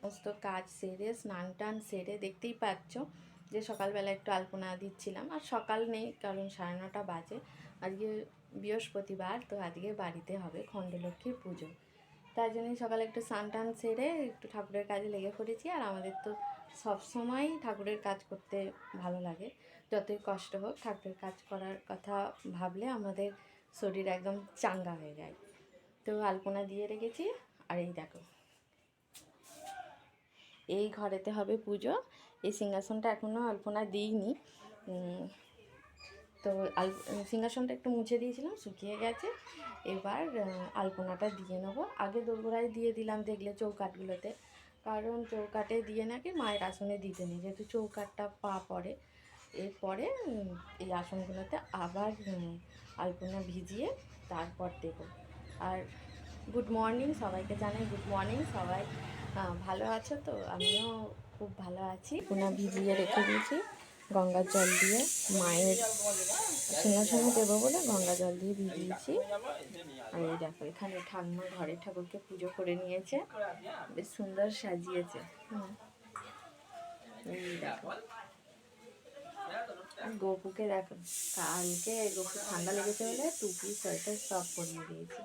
সমস্ত কাজ সেরে স্নান টান সেরে দেখতেই পাচ্ছ যে সকালবেলা একটু আলপনা দিচ্ছিলাম। আর সকাল নেই, কারণ 9:30 বাজে। আজকে বৃহস্পতিবার, তো আজকে বাড়িতে হবে খণ্ডলক্ষ্মীর পুজো। তার জন্যই সকালে একটু স্নান টান সেরে একটু ঠাকুরের কাজে লেগে পড়েছি। আর আমাদের তো সবসময়ই ঠাকুরের কাজ করতে ভালো লাগে, যতই কষ্ট হোক। ঠাকুরের কাজ করার কথা ভাবলে আমাদের শরীর একদম চাঙ্গা হয়ে যায়। তো আলপনা দিয়ে রেখেছি। আর এই দেখো, এই ঘরেতে হবে পুজো। এই সিংহাসনটা এখনও আলপনা দিইনি। তো সিংহাসনটা একটু মুছে দিয়েছিলাম, শুকিয়ে গেছে। এবার আলপনাটা দিয়ে নেবো। আগে দোরগোড়ায় দিয়ে দিলাম দেখলে চৌকাঠগুলোতে, কারণ চৌকাঠে দিয়ে নাকি মায়ের আসনে দিতে নেই, যেহেতু চৌকাঠটা পা পড়ে। এরপরে এই আসনগুলোতে আবার আলপনা ভিজিয়ে তারপর দেবো। আর গুড মর্নিং সবাইকে, জানাই গুড মর্নিং। সবাই ভালো আছো তো? আমিও খুব ভালো আছি। আলপনা ভিজিয়ে রেখে দিয়েছি গঙ্গার জল দিয়ে, মায়ের সিংহাসনে দেবো বলে গঙ্গা জল দিয়ে ভিজিয়েছি। আর এই দেখো, এখানে ঠাকুমা ঘরের ঠাকুরকে পুজো করে নিয়েছে, বেশ সুন্দর সাজিয়েছে। এই দেখো, আর গপুকে দেখো, কালকে গপু ঠান্ডা লেগেছে বলে টুপি সোয়েটার সব পরিয়ে দিয়েছি।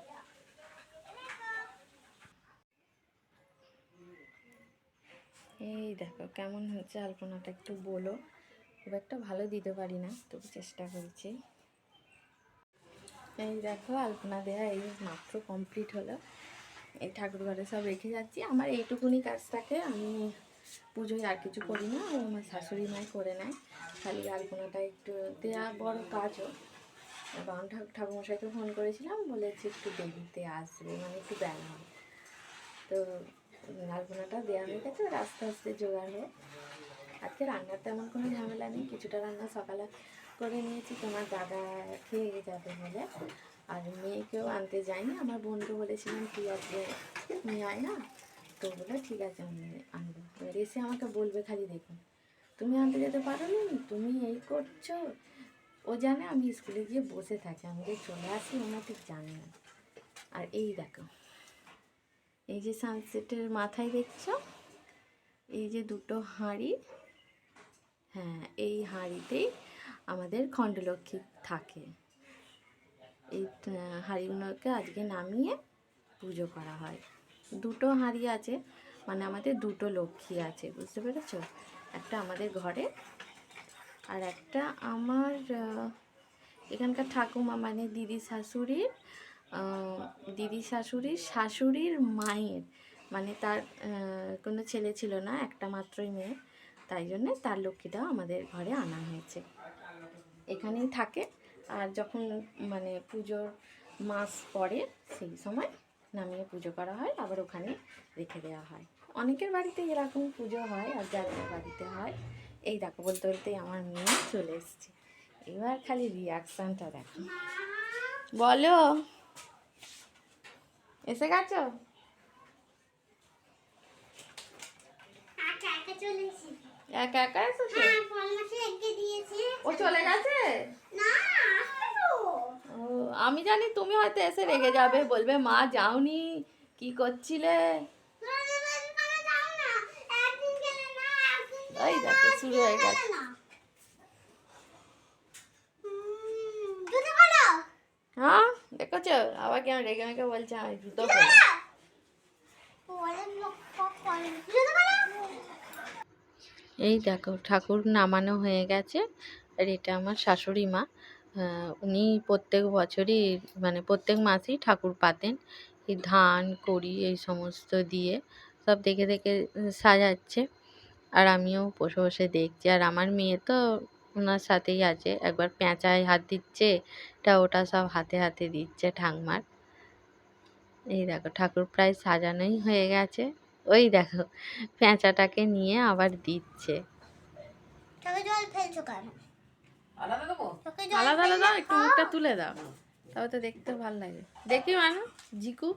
এই দেখো কেমন হচ্ছে আলপনাটা, একটু বলো। খুব একটা ভালো দিতে পারি না, তবু চেষ্টা করছি। এই দেখো, আলপনা দেওয়া এই মাত্র কমপ্লিট হলো। এই ঠাকুর ঘরে সব রেখে যাচ্ছি। আমার এইটুকুনি কাজ থাকে, আমি পুজোয় আর কিছু করি না, ও আমার শাশুড়ি মাই করে নেয়। খালি আলপনাটা একটু দেওয়া বড় কাজও। এবং ঠাকুরমশাইকে ফোন করেছিলাম, বলেছি একটু দেরিতে আসবে, মানে একটু বেলা হবে। তো আলপনাটা দেওয়া হয়ে গেছে, আস্তে আস্তে জোগাড় হয়ে। আজকে রান্নার তেমন কোনো ঝামেলা নেই, কিছুটা রান্না সকালে করে নিয়েছি তোমার দাদা খেয়ে যাবে বলে। আর মেয়েকেও আনতে যাইনি, আমার বোনকে বলেছিলাম তুই আজকে নিয়ে আয় না, তো বলে ঠিক আছে আমি আনবো। এবার এসে আমাকে বলবে খালি, দেখুন তুমি আনতে যেতে পারো নি, তুমি এই করছো। ও জানে আমি স্কুলে গিয়ে বসে থাকি, আমি যে চলে আসি ওনা ঠিক জানে না। আর এই দেখো, এই যে সানসেটের মাথায় দেখছো এই যে দুটো হাঁড়ি, হ্যাঁ এই হাঁড়িতেই আমাদের খণ্ডলক্ষ্মী থাকে। এই হাঁড়িগুলোকে আজকে নামিয়ে পুজো করা হয়। দুটো হাঁড়ি আছে, মানে আমাদের দুটো লক্ষ্মী আছে, বুঝতে পেরেছো? একটা আমাদের ঘরে, আর একটা আমার এখানকার ঠাকুমা, মানে দিদি শাশুড়ির শাশুড়ির মায়ের, মানে তার কোনো ছেলে ছিল না, একটা মাত্রই মেয়ে, তাই জন্যে তার লক্ষ্মীটাও আমাদের ঘরে আনা হয়েছে। এখানেই থাকে। আর যখন মানে পুজোর মাস পড়ে সেই সময় নামিয়ে পুজো করা হয়, আবার ওখানে রেখে দেওয়া হয়। অনেকের বাড়িতে এরকম পুজো হয়, আর যাদের বাড়িতে হয়। এই দেখো, বলতে বলতেই আমার মেয়ে চলে এসছে। এবার খালি রিয়াকশানটা দেখো। বলো, এসে গেছো? একা একা এসেছো? ও চলে গেছে? ও, আমি জানি তুমি হয়তো এসে রেগে যাবে, বলবে মা যাওনি, কি করছিলে। এই দেখো শুরু হয়ে গেছে। হ্যাঁ দেখেছো, আবার কেমন রেগে মেগে বলছে আমি জুতো পরে। এই দেখো, ঠাকুর নামানো হয়ে গেছে। আর এটা আমার শাশুড়ি মা, উনি প্রত্যেক বছরই, মানে প্রত্যেক মাসেই ঠাকুর পাতেন। এই ধান কড়ি এই সমস্ত দিয়ে সব দেখে দেখে সাজাচ্ছে। আর আমিও বসে বসে দেখছি। আর আমার মেয়ে তো ওনার সাথেই আছে, একবার পেঁচায় হাত দিচ্ছে, এটা ওটা সব হাতে হাতে দিচ্ছে ঠাকমার। এই দেখো, ঠাকুর প্রায় সাজানোই হয়ে গেছে। ওই দেখো, পেঁচাটাকে নিয়ে আবার দিচ্ছে। আলাদা আলাদা একটু মুখটা তুলে দাও, তবে তো দেখতে ভালো লাগে। দেখি মানু, জিকু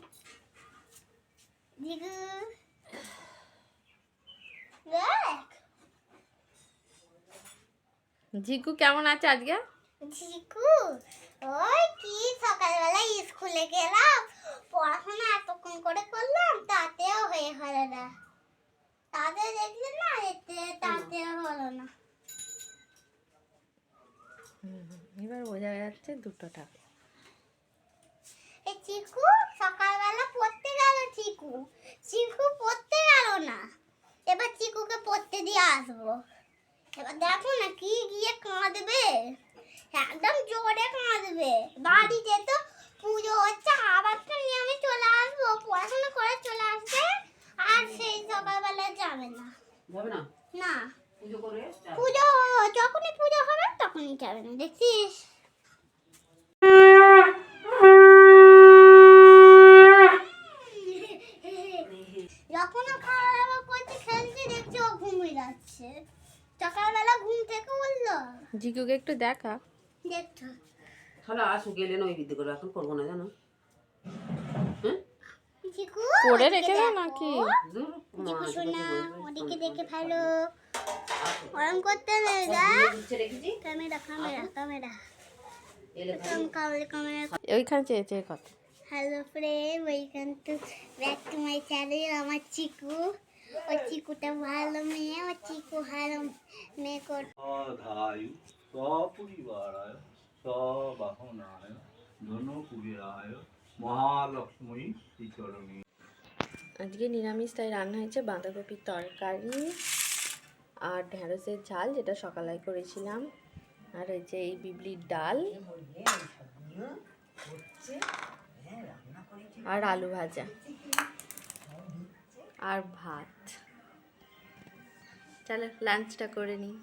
জিকু কেমন আছে আজকে? জিকু ওই কি সকালবেলা স্কুলে গেলাম, পড়াশোনা এতক্ষণ করে করলাম, তাতেও হয়ে হলো না। হচ্ছে 2 টাকা। এই চিকু সকালবেলা পড়তে গেল, চিকু চিকু পড়তে গেল না। এবার চিকুকে পড়তে দিয়ে আসবো। এবার দেখো না কি গিয়ে কাঁদবে, একদম জোরে কাঁদবে। বাড়িতে তো পুজো হচ্ছে, আবার তো নিয়ে আমি চলে আসবো, পড়াশোনা করে চলে আসবে, আর সেই সকালবেলা যাবে না। যাবে না না, পুজো করে পুজো যখনই পুজো হবে তখনই যাবে না, দেখছিস? যখনও খাওয়া দাওয়া করছে, খেলছে, দেখছে ও ঘুমিয়ে যাচ্ছে। সকালবেলা ঘুম থেকে উঠলো, জিকুকে একটু দেখা। দেখছো? তাহলে আসো গেলে না ওই বিদ্যে করবো, এখন করবো না জানো। হ্যাঁ চিকু করে ওদিকে রেখে দাও দেখো। নাকি? ধুর, মা চিকু আজকে শোনা, বসে বসে ওদিকে ফোন দেখে করছে। ভালো। আসো। ওরম করতে হবে না। সব গুছিয়ে রেখেছি ক্যামেরা ক্যামেরা ক্যামেরা এলে ক্যামেরা ক্যামেরা। ওইখানে চেয়ে চেয়ে কথা। Hello friend, welcome to back to my channel. আমার চিকু, ও চিকুটা ভালো মেয়ে, ও চিকু ভালো মেয়ে কর। সধায়ু সপরিবারায় সবাহনায় ধনুকুবেরায় মহালক্ষ্মী শ্রীচরণী। আজকে নিরামিষ, তাই রান্না হয়েছে বাঁধাকপির তরকারি আর ঢ্যাঁড়সের ঝাল, যেটা সকালে করেছিলাম, আর হয়েছে এই বিবলির ডাল আর আলু ভাজা আর ভাত। চলো লাঞ্চটা করে নিই।